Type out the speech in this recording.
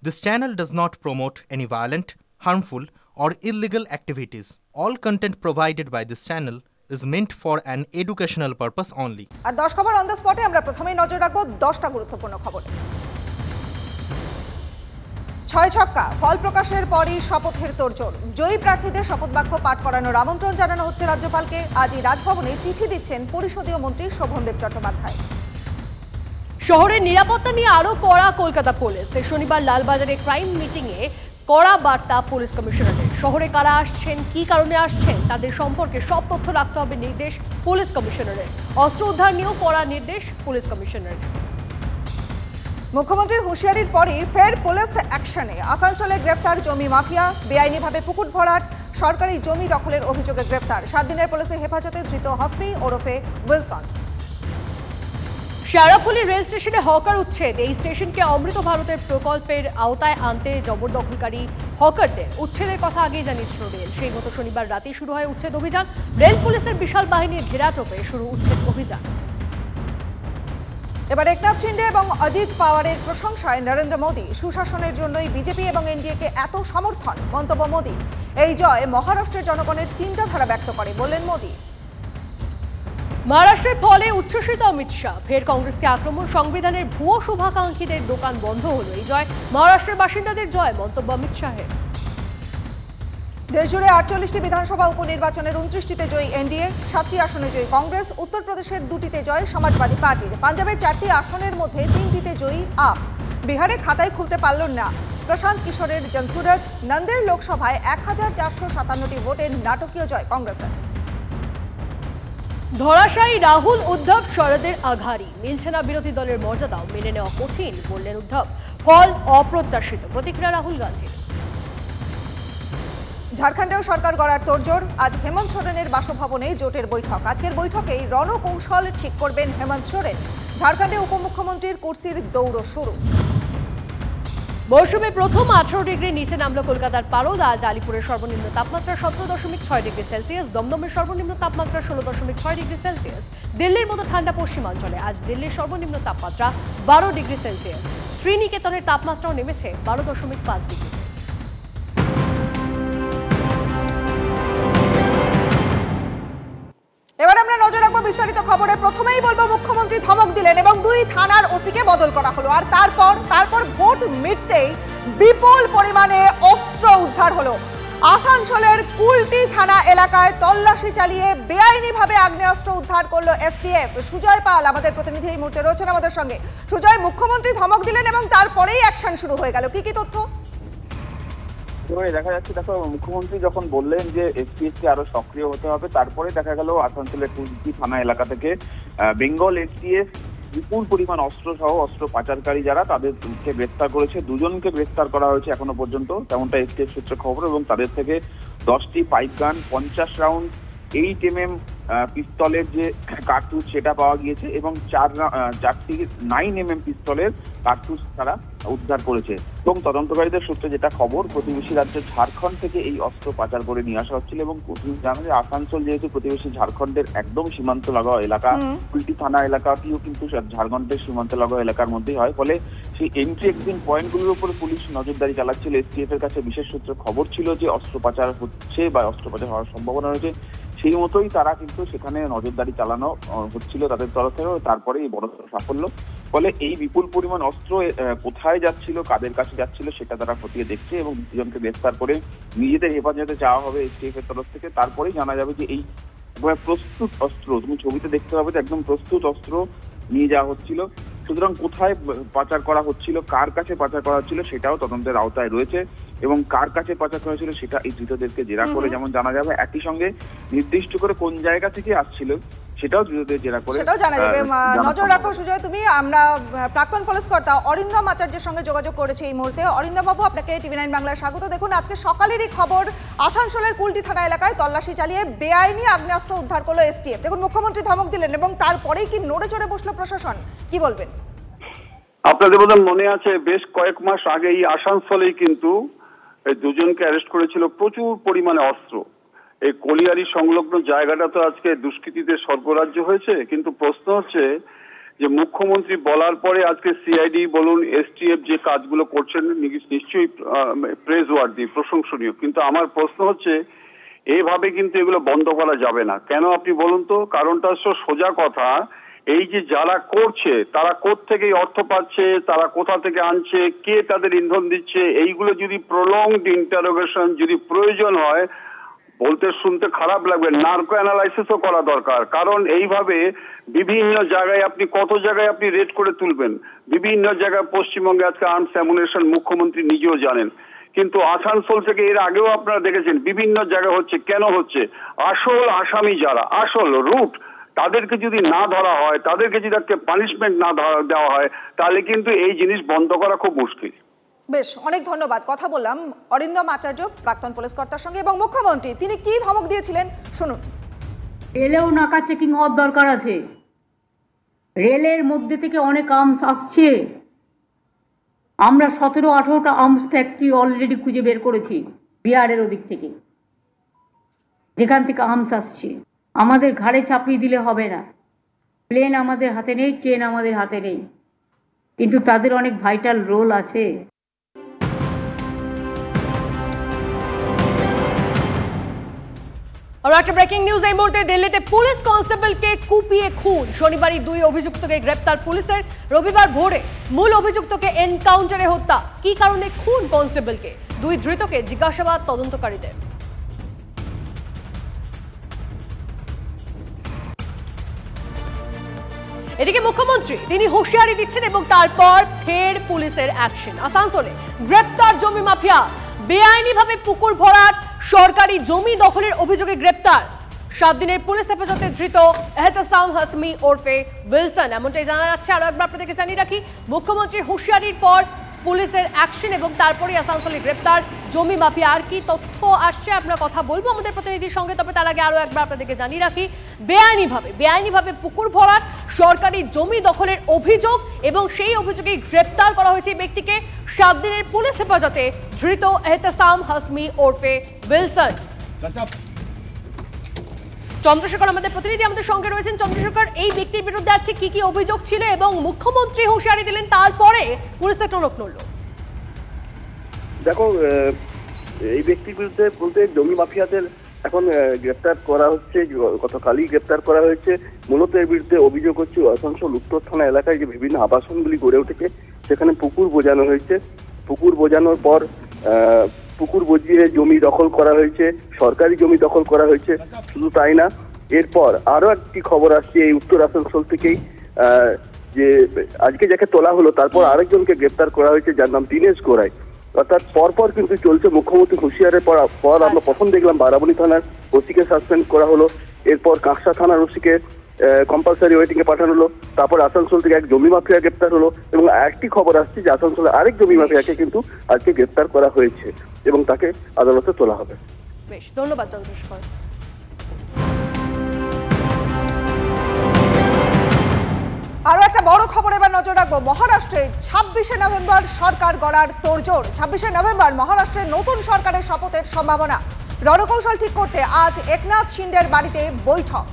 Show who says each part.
Speaker 1: This channel does not promote any violent, harmful, or illegal activities. All content provided by this channel is meant for an educational purpose only.
Speaker 2: আর 10 খবর on the স্পটে আমরা প্রথমেই নজর রাখবো 10টা গুরুত্বপূর্ণ খবরে। 6 ছক্কা ফল প্রকাশের পরই শপথের তোড়জোড়। জয়ী প্রার্থীদের শপথ বাক্য পাঠ করানোর আমন্ত্রণ জানানো হচ্ছে রাজ্যপালকে। আজই রাজভবনে চিঠি দিচ্ছেন পরিষদীয় মন্ত্রী শোভনদেব চট্টোপাধ্যায়।
Speaker 3: শহরের নিরাপত্তা নিয়ে আরো কড়া কলকাতা পুলিশ। শনিবার লালবাজারে ক্রাইম মিটিংয়ে কড়া বার্তা পুলিশ কমিশনারের। শহরে কারা আসছেন, কি কারণে আসছেন, তাদের সম্পর্কে সব তথ্য রাখতে হবে নির্দেশ পুলিশ কমিশনারের। অস্ত্র উদ্ধার নিয়েও কড়া নির্দেশ পুলিশ কমিশনারের।
Speaker 2: মুখ্যমন্ত্রীর হুঁশিয়ারির পরই ফের পুলিশ অ্যাকশনে। আসানসোলে গ্রেফতার জমি মাফিয়া, বেআইনিভাবে পুকুর ভরাট, সরকারি জমি দখলের অভিযোগে গ্রেফতার। 7 দিনের পুলিশের হেফাজতে ধৃত হসপি ওরফে উইলসন।
Speaker 3: শেরাফুলি রেল স্টেশনে হকার উচ্ছেদ। এই স্টেশনকে অমৃত ভারতের প্রকল্পের আওতায় আনতে জবরদখলকারী হকারদের উচ্ছেদের কথা আগেই জানিয়েছিল রেল। সেই মতো শনিবার রাতেই শুরু হয় উচ্ছেদ অভিযান। রেল পুলিশের বিশাল বাহিনীর ঘেরাটোপে শুরু উচ্ছেদ অভিযান।
Speaker 2: এবার একনাথ শিন্ডে এবং অজিত পাওয়ারের প্রশংসায় নরেন্দ্র মোদী। সুশাসনের জন্যই বিজেপি এবং এনডিএকে এত সমর্থন, মন্তব্য মোদী। এই জয় মহারাষ্ট্রের জনগণের চিন্তাধারা ব্যক্ত করে, বললেন মোদী।
Speaker 3: মহারাষ্ট্রের ফলে উচ্ছ্বসিত অমিত শাহ। ফের কংগ্রেসকে আক্রমণ, সংবিধানের ভুয়ো শুভাকাঙ্ক্ষীদের দোকান বন্ধ হলো। এই জয় মহারাষ্ট্রের বাসিন্দাদের জয়, মন্তব্য অমিত শাহের।
Speaker 2: দেশজুড়ে 48টি বিধানসভা উপনির্বাচনের 29টিতে জয়ী এনডিএ, 7টি আসনে জয়ী কংগ্রেস, উত্তরপ্রদেশের 2টিতে জয় সমাজবাদী পার্টির, পাঞ্জাবের 4টি আসনের মধ্যে 3টিতে জয়ী আপ। বিহারে খাতায় খুলতে পারল না প্রশান্ত কিশোরের জনসুরজ। নন্দের লোকসভায় 1457টি ভোটের নাটকীয় জয় কংগ্রেসের।
Speaker 3: ধরাশায়ী রাহুল, উদ্ধব শরদের আঘাড়ি। মিলছে না বিরোধী দলের মর্যাদাও, মেনে নেওয়া কঠিন, বললেন উদ্ধব। ফল অপ্রত্যাশিত, প্রতিক্রিয়া রাহুল গান্ধীর।
Speaker 2: ঝাড়খণ্ডেও সরকার গড়ার তোড়জোড়। আজ হেমন্ত সোরেনের বাসভবনে জোটের বৈঠক। আজকের বৈঠকেই রণকৌশল ঠিক করবেন হেমন্ত সোরেন। ঝাড়খণ্ডে উপমুখ্যমন্ত্রীর কুর্সির দৌড় শুরু।
Speaker 3: মৌসুমে প্রথম 18 ডিগ্রি নিচে নামলো কলকাতার পারদ। আজ আলিপুরের সর্বনিম্ন তাপমাত্রা 17.6 ডিগ্রি সেলসিয়াস, দমদমের সর্বনিম্ন তাপমাত্রা 16.6 ডিগ্রি সেলসিয়াস। দিল্লির মতো ঠান্ডা পশ্চিমাঞ্চলে আজ দিল্লির সর্বনিম্ন তাপমাত্রা 12 ডিগ্রি সেলসিয়াস। শ্রীনিকেতনের তাপমাত্রাও নেমেছে 12.5 ডিগ্রি।
Speaker 2: এবার আমরা নজর রাখবো বিস্তারিত খবরে। প্রথমেই বলবো, মুখ্যমন্ত্রী ধমক দিলেন এবং 2 থানার ওসিকে বদল করা হলো। আর তারপর ভোট মিটতেই বিপুল পরিমাণে অস্ত্র উদ্ধার হলো। আসানসোলের কুলটি থানা এলাকায় তল্লাশি চালিয়ে বেআইনিভাবে আগ্নেয়াস্ত্র উদ্ধার করলো এসটিএফ। সুজয় পাল আমাদের প্রতিনিধি এই মুহূর্তে রয়েছেন আমাদের সঙ্গে। সুজয়, মুখ্যমন্ত্রী ধমক দিলেন এবং তারপরেই অ্যাকশন শুরু হয়ে গেল, কি কি তথ্য?
Speaker 4: দেখা যাচ্ছে, দেখো, মুখ্যমন্ত্রী যখন বললেন যে এসটিএফ কে আরো সক্রিয় হতে হবে, তারপরে দেখা গেল আসানসোলের কুলটি থানা এলাকা থেকে বেঙ্গল এসটিএফ বিপুল পরিমাণ অস্ত্র সহ অস্ত্র পাচারকারী যারা, তাদেরকে গ্রেফতার করেছে। 2 জনকে গ্রেফতার করা হয়েছে এখনো পর্যন্ত, তেমনটা এসটিএফ সূত্রে খবর। এবং তাদের থেকে 10টি পাইপ গান, 50 রাউন্ড 8mm পিস্তলের যে কার্তুজ সেটা পাওয়া গিয়েছে এবং 4টি 9mm পিস্তলের কার্তুজ তারা উদ্ধার করেছে। এবং তদন্তকারীদের সূত্রে যেটা খবর, প্রতিবেশী রাজ্য ঝাড়খণ্ড থেকে এই অস্ত্র পাচার করে নিয়ে আসা হচ্ছিল। এবং জানা যায় আসানসোল যেহেতু প্রতিবেশী ঝাড়খণ্ডের একদম সীমান্ত লাগোয়া এলাকা, কুলটি থানা এলাকাটিও কিন্তু ঝাড়খণ্ডের সীমান্ত লাগোয়া এলাকার মধ্যেই হয়। ফলে সেই এন্ট্রি এক্সিট পয়েন্টগুলোর উপর পুলিশ নজরদারি চালাচ্ছিল। এসটিএফ এর কাছে বিশেষ সূত্রে খবর ছিল যে অস্ত্র পাচার হচ্ছে বা অস্ত্র পাচার হওয়ার সম্ভাবনা রয়েছে। সেই মতোই তারা কিন্তু সেখানে নজরদারি চালানো হচ্ছিল তাদের তরফ থেকে। তারপরে এই বড় সাফল্য। ফলে এই বিপুল পরিমাণ অস্ত্র কোথায় যাচ্ছিল, কাদের কাছে যাচ্ছিল, সেটা তারা খতিয়ে দেখছে এবং 2 জনকে গ্রেফতার করে নিজেদের হেফাজতে চাওয়া হবে এসটিএফ এর তরফ থেকে। তারপরেই জানা যাবে যে এই প্রস্তুত অস্ত্র, তুমি ছবিতে দেখতে পাবে, একদম প্রস্তুত অস্ত্র নিয়ে যাওয়া হচ্ছিল। সুতরাং কোথায় পাচার করা হচ্ছিল, কার কাছে পাচার করা হচ্ছিল, সেটাও তদন্তের আওতায় রয়েছে। এবং কার কাছে পাচার করা হয়েছিল সেটা এই ধৃতদেরকে জেরা করে যেমন জানা যাবে, একই সঙ্গে নির্দিষ্ট করে কোন জায়গা থেকে আসছিল সেটাও ধৃতদের জেরা করে
Speaker 2: সেটাও জানা যাবে। নজর রাখো সুজয় তুমি। আমরা প্রাক্তন পুলিশ কর্তা অরিন্দম আচার্যের সঙ্গে যোগাযোগ করেছি এই মুহূর্তে। অরিন্দম বাবু, আপনাকে টিভি9 বাংলার স্বাগত। দেখুন, আজকে সকালেরই খবর, আসানসোলের কুলটি থানা এলাকায় তল্লাশি চালিয়ে বেআইনি আগ্নেয়াস্ত্র উদ্ধার করলো এসটিএফ। দেখুন, মুখ্যমন্ত্রী ধমক দিলেন এবং তারপরেই কি নড়ে চড়ে বসলো প্রশাসন, কি বলবেন?
Speaker 5: আপনাদের বোধহয় মনে আছে, বেশ কয়েক মাস আগেই আসানসোলেই কিন্তু 2 জনকে অ্যারেস্ট করেছিল প্রচুর পরিমাণে অস্ত্র। এই কলিয়ারি সংলগ্ন জায়গাটা তো আজকে দুষ্কৃতীদের স্বর্গরাজ্য হয়েছে। কিন্তু প্রশ্ন হচ্ছে যে মুখ্যমন্ত্রী বলার পরে আজকে সিআইডি বলুন এসটিএফ যে কাজগুলো করছেন নিশ্চয়ই প্রেজ ওয়ার্দি, প্রশংসনীয়, কিন্তু আমার প্রশ্ন হচ্ছে এইভাবে কিন্তু এগুলো বন্ধ করা যাবে না। কেন আপনি বলুন তো? কারণটা সোজা কথা, এই যে যারা করছে তারা কোত্থেকে অর্থ পাচ্ছে, তারা কোথা থেকে আনছে, কে তাদের ইন্ধন দিচ্ছে, এইগুলো যদি প্রলংড ইন্টারোগেশন যদি প্রয়োজন হয়, বলতে শুনতে খারাপ লাগবে, নার্কো অ্যানালাইসিসও করা দরকার। কারণ এইভাবে বিভিন্ন জায়গায় আপনি কত জায়গায় আপনি রেড করে তুলবেন, বিভিন্ন জায়গায় পশ্চিমবঙ্গে আজকে আর্মস অ্যামুনেশন মুখ্যমন্ত্রী নিজেও জানেন, কিন্তু আসানসোল থেকে এর আগেও আপনারা দেখেছেন বিভিন্ন জায়গায় হচ্ছে। কেন হচ্ছে? আসল আসামি যারা, আসল রুট, তাদেরকে যদি না ধরা হয়, তাদেরকে যদি একটা পানিশমেন্ট না দেওয়া হয়, তাহলে কিন্তু এই জিনিস বন্ধ করা খুব মুশকিল।
Speaker 2: বেশ, অনেক ধন্যবাদ। কথা বললাম অরিন্দম আচার্য, প্রাক্তন পুলিশ কর্তার সঙ্গে, এবং মুখ্যমন্ত্রী তিনি কি ধমক দিয়েছিলেন শুনুন।
Speaker 6: রেলেও নাকা চেকিং হওয়ার দরকার আছে। রেলের মধ্যে থেকে অনেক আর্মস আসছে। আমরা 17-18টা আর্মস ফ্যাক্টরি অলরেডি খুঁজে বের করেছি বিহারের ওদিক থেকে, যেখান থেকে আর্মস আসছে। আমাদের ঘাড়ে চাপিয়ে দিলে হবে না। প্লেন আমাদের হাতে নেই, ট্রেন আমাদের হাতে নেই, কিন্তু তাদের অনেক ভাইটাল রোল আছে।
Speaker 3: আর একটা ব্রেকিং নিউজ এই মুহূর্তে। দিল্লিতে পুলিশ কনস্টেবলকে কুপিয়ে খুন, শনিবারই 2 অভিযুক্তকে গ্রেপ্তার পুলিশের। রবিবার ভোরে মূল অভিযুক্তকে এনকাউন্টারে হত্যা। কি কারণে খুন কনস্টেবলকে, 2 ধৃতকে জিজ্ঞাসাবাদ তদন্তকারীদের। এদিকে মুখ্যমন্ত্রী তিনি হুঁশিয়ারি দিচ্ছেন এবং তারপর ফের পুলিশের অ্যাকশন। আসানসোলে গ্রেপ্তার জমি মাফিয়া, বেআইনিভাবে পুকুর ভরাট, সরকারি জমি দখলের অভিযোগে গ্রেপ্তার। 7 দিনের পুলিশ হেফাজতে ধৃত এহতেসাম হাসমি ওরফে উইলসন, এমনটাই জানা যাচ্ছে। আরো একবার আপনাদেরকে জানিয়ে রাখি, মুখ্যমন্ত্রীর হুঁশিয়ারির পর পুলিশের অ্যাকশন এবং তারপরে আসানসোলে গ্রেপ্তার জমি মাফিয়া। আর কি তথ্য আসছে আমরা কথা বলবো আমাদের প্রতিনিধির সঙ্গে, তবে তার আগে আরো একবার আপনাদেরকে জানিয়ে রাখি, বেআইনিভাবে পুকুর ভরাট, সরকারি জমি দখলের অভিযোগ এবং সেই অভিযোগে গ্রেপ্তার করা হয়েছে ব্যক্তিকে। 7 দিনের পুলিশ হেফাজতে ধৃত এহতেসাম হাসমি ওরফে উইলসন। চন্দ্রশেখর আমাদের প্রতিনিধি আমাদের সঙ্গে রয়েছেন। চন্দ্রশেখর, এই ব্যক্তির বিরুদ্ধে আর ঠিক কি কি অভিযোগ ছিল এবং মুখ্যমন্ত্রী হুঁশিয়ারি দিলেন, তারপরে পুলিশের টনক নড়ল?
Speaker 7: দেখো, এই ব্যক্তির বিরুদ্ধে বলতে জমি মাফিয়াদের এখন গ্রেপ্তার করা হচ্ছে, গতকালই গ্রেপ্তার করা হয়েছে। মূলত এর বিরুদ্ধে অভিযোগ হচ্ছে আসানসোল উত্তর থানা এলাকায় যে বিভিন্ন আবাসনগুলি গড়ে উঠেছে সেখানে পুকুর বোজানো হয়েছে। পুকুর বোজানোর পর পুকুর বজিয়ে জমি দখল করা হয়েছে, সরকারি জমি দখল করা হয়েছে। শুধু তাই না, এরপর আরো একটি খবর আসছে এই উত্তর আসানসোল থেকেই, যে আজকে যাকে তোলা হলো তারপর আরেকজনকে গ্রেপ্তার করা হয়েছে যার নাম দীনেশ গোড়াই। অর্থাৎ পরপর কিন্তু চলছে। মুখ্যমন্ত্রী হুঁশিয়ারের পর আমরা প্রথম দেখলাম বারাবণী থানার ওসিকে সাসপেন্ড করা হলো, এরপর কাঁকসা থানার ওসিকে কম্পালসারি ওয়েটিং এ পাঠানো হলো, তারপর আসানসোল থেকে এক জমি মাফিয়া গ্রেপ্তার হলো এবং একটি খবর আসছে যে আসানসোলে আরেক জমি মাফিয়াকে কিন্তু আজকে গ্রেপ্তার করা হয়েছে এবং তাকে আদালতে তোলা হবে।
Speaker 3: বেশ, ধন্যবাদ চন্দ্রশেখর।
Speaker 2: আরো একটা বড় খবর এবার নজর রাখবো। মহারাষ্ট্রে 26শে নভেম্বর সরকার গড়ার তোড়জোড়। 26শে নভেম্বর মহারাষ্ট্রের নতুন সরকারের শপথের সম্ভাবনা। রণকৌশল ঠিক করতে আজ একনাথ শিন্ডের বাড়িতে বৈঠক।